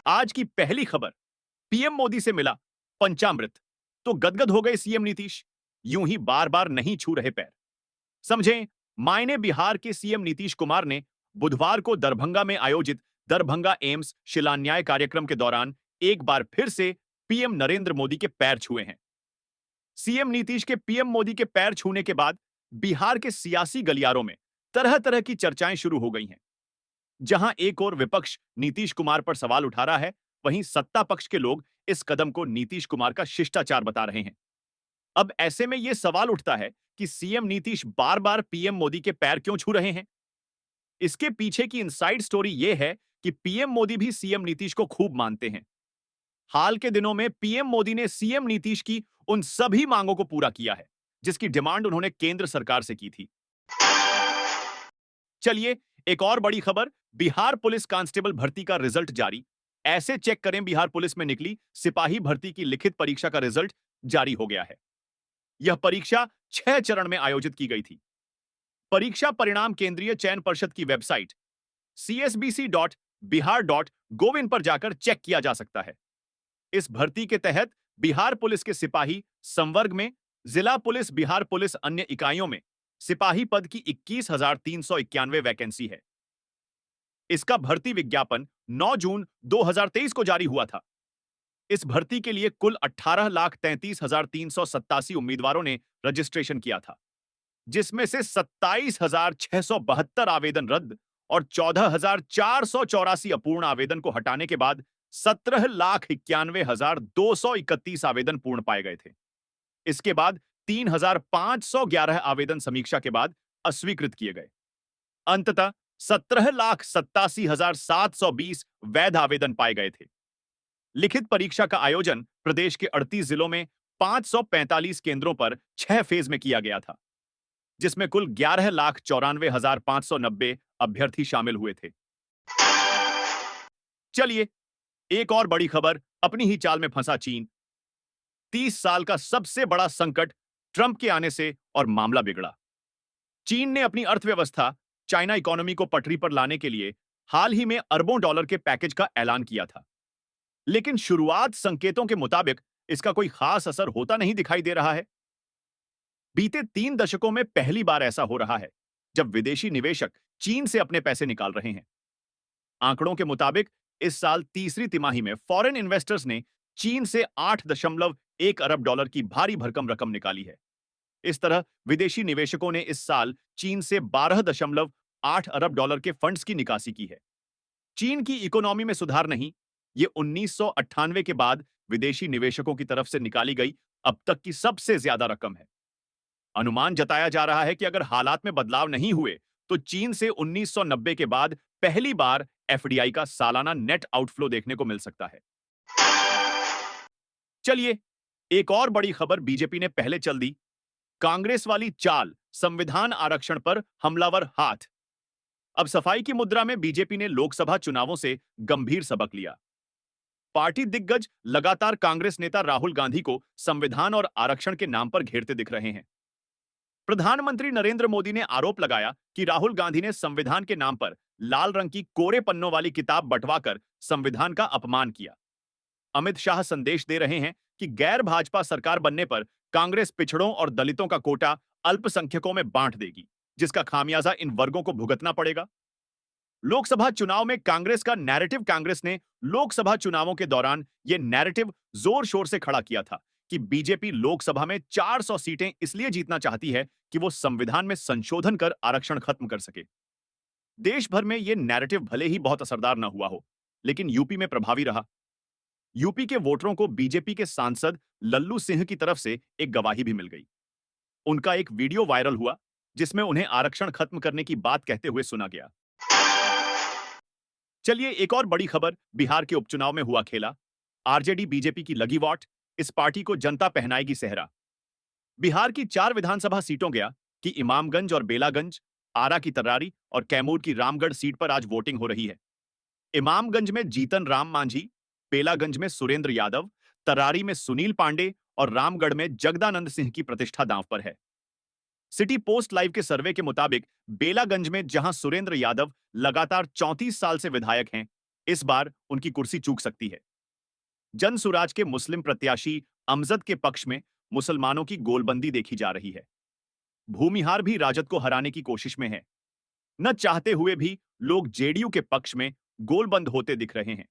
आज की पहली खबर, पीएम मोदी से मिला पंचामृत, तो गदगद हो गए सीएम नीतीश। यूं ही बार बार नहीं छू रहे पैर। समझें, मायने बिहार के सीएम नीतीश कुमार ने बुधवार को दरभंगा में आयोजित दरभंगा एम्स शिलान्याय कार्यक्रम के दौरान एक बार फिर से पीएम नरेंद्र मोदी के पैर छुए हैं। सीएम नीतीश के पीएम मोदी के पैर छूने के बाद बिहार के सियासी गलियारों में तरह तरह की चर्चाएं शुरू हो गई हैं। जहां एक और विपक्ष नीतीश कुमार पर सवाल उठा रहा है, वहीं सत्ता पक्ष के लोग इस कदम को नीतीश कुमार का शिष्टाचार बता रहे हैं। अब ऐसे में यह सवाल उठता है कि सीएम नीतीश बार बार पीएम मोदी के पैर क्यों छू रहे हैं। इसके पीछे की इनसाइड स्टोरी यह है कि पीएम मोदी भी सीएम नीतीश को खूब मानते हैं। हाल के दिनों में पीएम मोदी ने सीएम नीतीश की उन सभी मांगों को पूरा किया है जिसकी डिमांड उन्होंने केंद्र सरकार से की थी। चलिए, एक और बड़ी खबर, बिहार पुलिस कांस्टेबल भर्ती का रिजल्ट जारी। ऐसे चेक करें, बिहार पुलिस में निकली सिपाही भर्ती की लिखित परीक्षा का रिजल्ट जारी हो गया है। यह परीक्षा 6 चरण में आयोजित की गई थी। परीक्षा परिणाम केंद्रीय चयन पर्षद की वेबसाइट csbc.bihar.gov.in पर जाकर चेक किया जा सकता है। इस भर्ती के तहत बिहार पुलिस के सिपाही संवर्ग में, जिला पुलिस, बिहार पुलिस अन्य इकाइयों में सिपाही पद की 21,391 वैकेंसी है। इसका भर्ती विज्ञापन 9 जून 2023 को जारी हुआ था। इस भर्ती के लिए कुल 18,33,387 उम्मीदवारों ने रजिस्ट्रेशन किया था, जिसमें से 27,672 आवेदन रद्द और 14,484 अपूर्ण आवेदन को हटाने के बाद 17,91,231 आवेदन पूर्ण पाए गए थे। इसके बाद 3,511 आवेदन समीक्षा के बाद अस्वीकृत किए गए। अंततः 17,87,720 वैध आवेदन पाए गए थे। लिखित परीक्षा का आयोजन प्रदेश के 38 जिलों में 545 केंद्रों पर 6 फेज में किया गया था, जिसमें कुल 11,94,590 अभ्यर्थी शामिल हुए थे। चलिए, एक और बड़ी खबर, अपनी ही चाल में फंसा चीन। 30 साल का सबसे बड़ा संकट ट्रंप के आने से और मामला बिगड़ा। चीन ने अपनी अर्थव्यवस्था, चाइना इकोनॉमी को पटरी पर लाने के लिए हाल ही में अरबों डॉलर के पैकेज का ऐलान किया था। लेकिन शुरुआत संकेतों के मुताबिक इसका कोई खास असर होता नहीं दिखाई दे रहा है। बीते 3 दशकों में पहली बार ऐसा हो रहा है जब विदेशी निवेशक चीन से अपने पैसे निकाल रहे हैं। आंकड़ों के मुताबिक इस साल तीसरी तिमाही में फॉरेन इन्वेस्टर्स ने चीन से 8.1 अरब डॉलर की भारी भरकम रकम निकाली है। इस तरह विदेशी निवेशकों ने इस साल चीन से 12.8 अरब डॉलर के फंड्स की निकासी की है। चीन की इकोनॉमी में सुधार नहीं, ये 1998 के बाद विदेशी निवेशकों की तरफ से निकाली गई अब तक की सबसे ज्यादा रकम है। अनुमान जताया जा रहा है कि अगर हालात में बदलाव नहीं हुए तो चीन से 1990 के बाद पहली बार एफडीआई का सालाना नेट आउटफ्लो देखने को मिल सकता है। चलिए, एक और बड़ी खबर बीजेपी ने पहले चल दी। कांग्रेस वाली चाल, संविधान आरक्षण पर हमलावर हाथ। अब सफाई की मुद्रा में बीजेपी ने लोकसभा चुनावों से गंभीर सबक लिया। पार्टी दिग्गज लगातार कांग्रेस नेता राहुल गांधी को संविधान और आरक्षण के नाम पर घेरते दिख रहे हैं। प्रधानमंत्री नरेंद्र मोदी ने आरोप लगाया कि राहुल गांधी ने संविधान के नाम पर लाल रंग की कोरे पन्नों वाली किताब बंटवाकर संविधान का अपमान किया। अमित शाह संदेश दे रहे हैं कि गैर भाजपा सरकार बनने पर कांग्रेस पिछड़ों और दलितों का कोटा अल्पसंख्यकों में बांट देगी, जिसका खामियाजा इन वर्गों को भुगतना पड़ेगा। लोकसभा चुनाव में कांग्रेस का नैरेटिव, कांग्रेस ने लोकसभा चुनावों के दौरान यह नैरेटिव जोर शोर से खड़ा किया था कि बीजेपी लोकसभा में 400 सीटें इसलिए जीतना चाहती है कि वो संविधान में संशोधन कर आरक्षण खत्म कर सके। देश भर में यह नैरेटिव भले ही बहुत असरदार न हुआ हो, लेकिन यूपी में प्रभावी रहा। यूपी के वोटरों को बीजेपी के सांसद लल्लू सिंह की तरफ से एक गवाही भी मिल गई। उनका एक वीडियो वायरल हुआ जिसमें उन्हें आरक्षण खत्म करने की बात कहते हुए सुना गया। चलिए, एक और बड़ी खबर, बिहार के उपचुनाव में हुआ खेला। आरजेडी बीजेपी की लगी वाट, इस पार्टी को जनता पहनाएगी सेहरा। बिहार की 4 विधानसभा सीटों गया कि इमामगंज और बेलागंज, आरा की तर्रारी और कैमूर की रामगढ़ सीट पर आज वोटिंग हो रही है। इमामगंज में जीतन राम मांझी, बेलागंज में सुरेंद्र यादव, तर्रारी में सुनील पांडे और रामगढ़ में जगदानंद सिंह की प्रतिष्ठा दांव पर है। सिटी पोस्ट लाइव के सर्वे के मुताबिक बेलागंज में जहां सुरेंद्र यादव लगातार 34 साल से विधायक हैं, इस बार उनकी कुर्सी चूक सकती है। जन सुराज के मुस्लिम प्रत्याशी अमजद के पक्ष में मुसलमानों की गोलबंदी देखी जा रही है। भूमिहार भी राजद को हराने की कोशिश में है। न चाहते हुए भी लोग जेडीयू के पक्ष में गोलबंद होते दिख रहे हैं।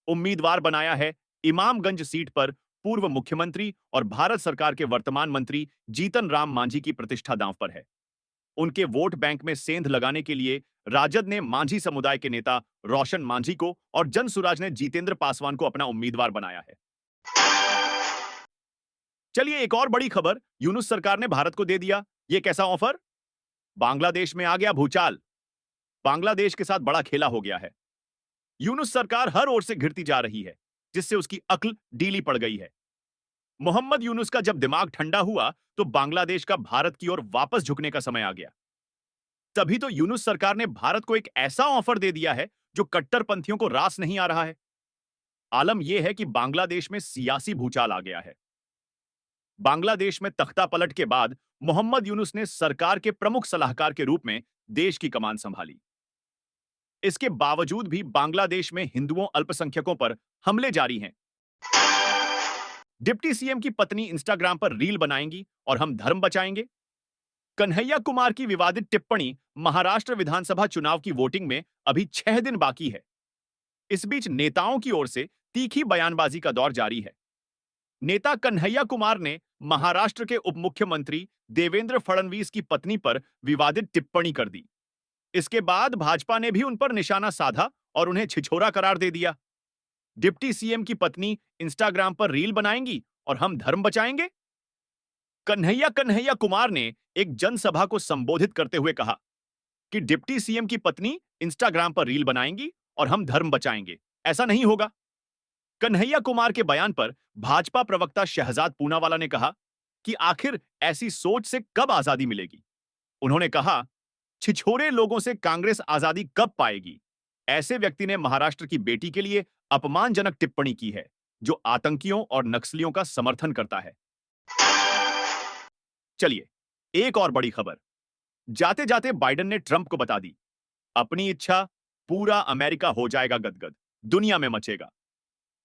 उम्मीदवार बनाया है इमामगंज सीट पर पूर्व मुख्यमंत्री और भारत सरकार के वर्तमान मंत्री जीतन राम मांझी की प्रतिष्ठा दांव पर है। उनके वोट बैंक में सेंध लगाने के लिए राजद ने मांझी समुदाय के नेता रोशन मांझी को और जनसुराज ने जितेंद्र पासवान को अपना उम्मीदवार बनाया है। चलिए एक और बड़ी खबर, यूनुस सरकार ने भारत को दे दिया ये कैसा ऑफर? बांग्लादेश में आ गया भूचाल। बांग्लादेश के साथ बड़ा खेला हो गया है। यूनुस सरकार हर ओर से घिरती जा रही है, जिससे उसकी अक्ल डीली पड़ गई है। मोहम्मद यूनुस का जब दिमाग ठंडा हुआ तो बांग्लादेश का भारत की ओर वापस झुकने का समय आ गया। तभी तो यूनुस सरकार ने भारत को एक ऐसा ऑफर दे दिया है जो कट्टरपंथियों को रास नहीं आ रहा है। आलम यह है कि बांग्लादेश में सियासी भूचाल आ गया है। बांग्लादेश में तख्ता पलट के बाद मोहम्मद यूनुस ने सरकार के प्रमुख सलाहकार के रूप में देश की कमान संभाली। इसके बावजूद भी बांग्लादेश में हिंदुओं अल्पसंख्यकों पर हमले जारी हैं। डिप्टी सीएम की पत्नी इंस्टाग्राम पर रील बनाएंगी और हम धर्म बचाएंगे। कन्हैया कुमार की विवादित टिप्पणी महाराष्ट्र विधानसभा चुनाव की वोटिंग में अभी 6 दिन बाकी है। इस बीच नेताओं की ओर से तीखी बयानबाजी का दौर जारी है। नेता कन्हैया कुमार ने महाराष्ट्र के उप मुख्यमंत्री देवेंद्र फडणवीस की पत्नी पर विवादित टिप्पणी कर दी। इसके बाद भाजपा ने भी उन पर निशाना साधा और उन्हें छिछोरा करार दे दिया। डिप्टी सीएम की पत्नी इंस्टाग्राम पर रील बनाएंगी और हम धर्म बचाएंगे। कन्हैया कुमार ने एक जनसभा को संबोधित करते हुए कहा कि डिप्टी सीएम की पत्नी इंस्टाग्राम पर रील बनाएंगी और हम धर्म बचाएंगे, ऐसा नहीं होगा। कन्हैया कुमार के बयान पर भाजपा प्रवक्ता शहजाद पूनावाला ने कहा कि आखिर ऐसी सोच से कब आजादी मिलेगी। उन्होंने कहा, छिछोरे लोगों से कांग्रेस आजादी कब पाएगी? ऐसे व्यक्ति ने महाराष्ट्र की बेटी के लिए अपमानजनक टिप्पणी की है, जो आतंकियों और नक्सलियों का समर्थन करता है। चलिए एक और बड़ी खबर, जाते जाते बाइडेन ने ट्रंप को बता दी, अपनी इच्छा पूरा अमेरिका हो जाएगा गदगद, दुनिया में मचेगा।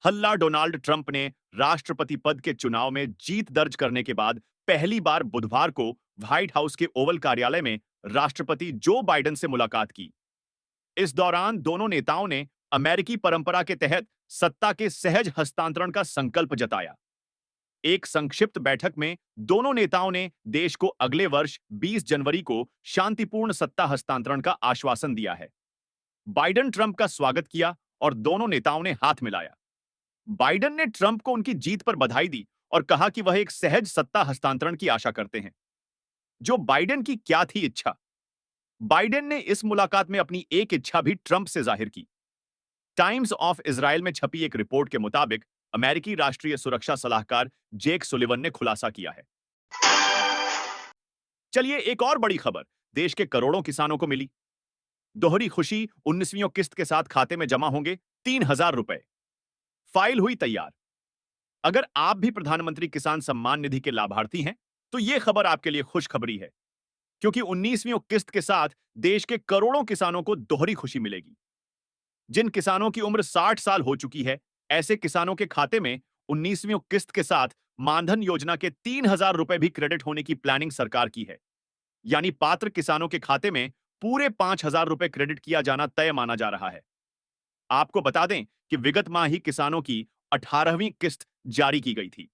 हल्ला डोनाल्ड ट्रंप ने राष्ट्रपति पद के चुनाव में जीत दर्ज करने के बाद पहली बार बुधवार को व्हाइट हाउस के ओवल कार्यालय में राष्ट्रपति जो बाइडेन से मुलाकात की। इस दौरान दोनों नेताओं ने अमेरिकी परंपरा के तहत सत्ता के सहज हस्तांतरण का संकल्प जताया। एक संक्षिप्त बैठक में दोनों नेताओं ने देश को अगले वर्ष 20 जनवरी को शांतिपूर्ण सत्ता हस्तांतरण का आश्वासन दिया है। बाइडेन ट्रंप का स्वागत किया और दोनों नेताओं ने हाथ मिलाया। बाइडेन ने ट्रंप को उनकी जीत पर बधाई दी और कहा कि वह एक सहज सत्ता हस्तांतरण की आशा करते हैं। जो बाइडेन की क्या थी इच्छा? बाइडेन ने इस मुलाकात में अपनी एक इच्छा भी ट्रंप से जाहिर की। टाइम्स ऑफ इजराइल में छपी एक रिपोर्ट के मुताबिक अमेरिकी राष्ट्रीय सुरक्षा सलाहकार जेक सुलिवन ने खुलासा किया है। चलिए एक और बड़ी खबर देश के करोड़ों किसानों को मिली। दोहरी खुशी 19वीं किस्त के साथ खाते में जमा होंगे 3,000 रुपए। फाइल हुई तैयार। अगर आप भी प्रधानमंत्री किसान सम्मान निधि के लाभार्थी हैं, तो यह खबर आपके लिए खुशखबरी है, क्योंकि 19वीं किस्त के साथ देश के करोड़ों किसानों को दोहरी खुशी मिलेगी। जिन किसानों की उम्र 60 साल हो चुकी है, ऐसे किसानों के खाते में 19वीं किस्त के साथ मानधन योजना के 3,000 रुपए भी क्रेडिट होने की प्लानिंग सरकार की है। यानी पात्र किसानों के खाते में पूरे 5,000 रुपए क्रेडिट किया जाना तय माना जा रहा है। आपको बता दें कि विगत माह ही किसानों की 18वीं किस्त जारी की गई थी,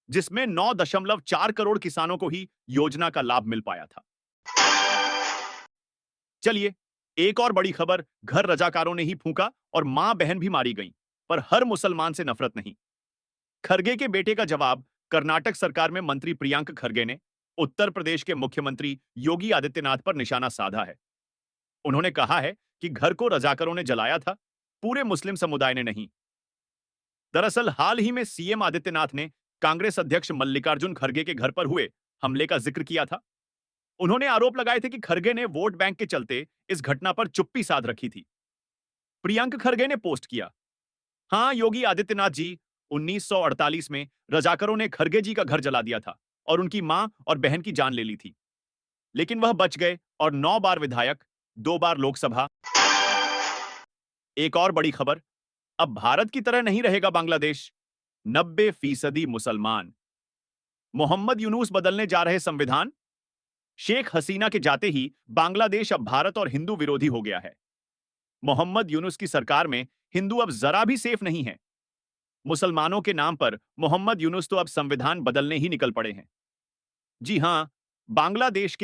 जिसमें 9.4 करोड़ किसानों को ही योजना का लाभ मिल पाया था। चलिए एक और बड़ी खबर, घर रजाकारों ने ही फूंका और मां बहन भी मारी गईं, पर हर मुसलमान से नफरत नहीं। खरगे के बेटे का जवाब कर्नाटक सरकार में मंत्री प्रियंक खरगे ने उत्तर प्रदेश के मुख्यमंत्री योगी आदित्यनाथ पर निशाना साधा है। उन्होंने कहा है कि घर को रजाकरों ने जलाया था, पूरे मुस्लिम समुदाय ने नहीं। दरअसल हाल ही में सीएम आदित्यनाथ ने कांग्रेस अध्यक्ष मल्लिकार्जुन खरगे के घर पर हुए हमले का जिक्र किया था। उन्होंने आरोप लगाए थे कि खरगे ने वोट बैंक के चलते इस घटना पर चुप्पी साध रखी थी। प्रियंक खरगे ने पोस्ट किया, हां योगी आदित्यनाथ जी, 1948 में रजाकरों ने खरगे जी का घर जला दिया था और उनकी मां और बहन की जान ले ली थी, लेकिन वह बच गए और 9 बार विधायक, 2 बार लोकसभा एक और बड़ी खबर, अब भारत की तरह नहीं रहेगा बांग्लादेश। 90% मुसलमान। मोहम्मद यूनुस बदलने जा रहे संविधान। शेख हसीना के जाते ही बांग्लादेश अब भारत और हिंदू विरोधी हो गया है। मोहम्मद यूनुस की सरकार में हिंदू अब जरा भी सेफ नहीं है। मुसलमानों के नाम पर मोहम्मद यूनुस तो अब संविधान बदलने ही निकल पड़े हैं। जी हां, बांग्लादेश के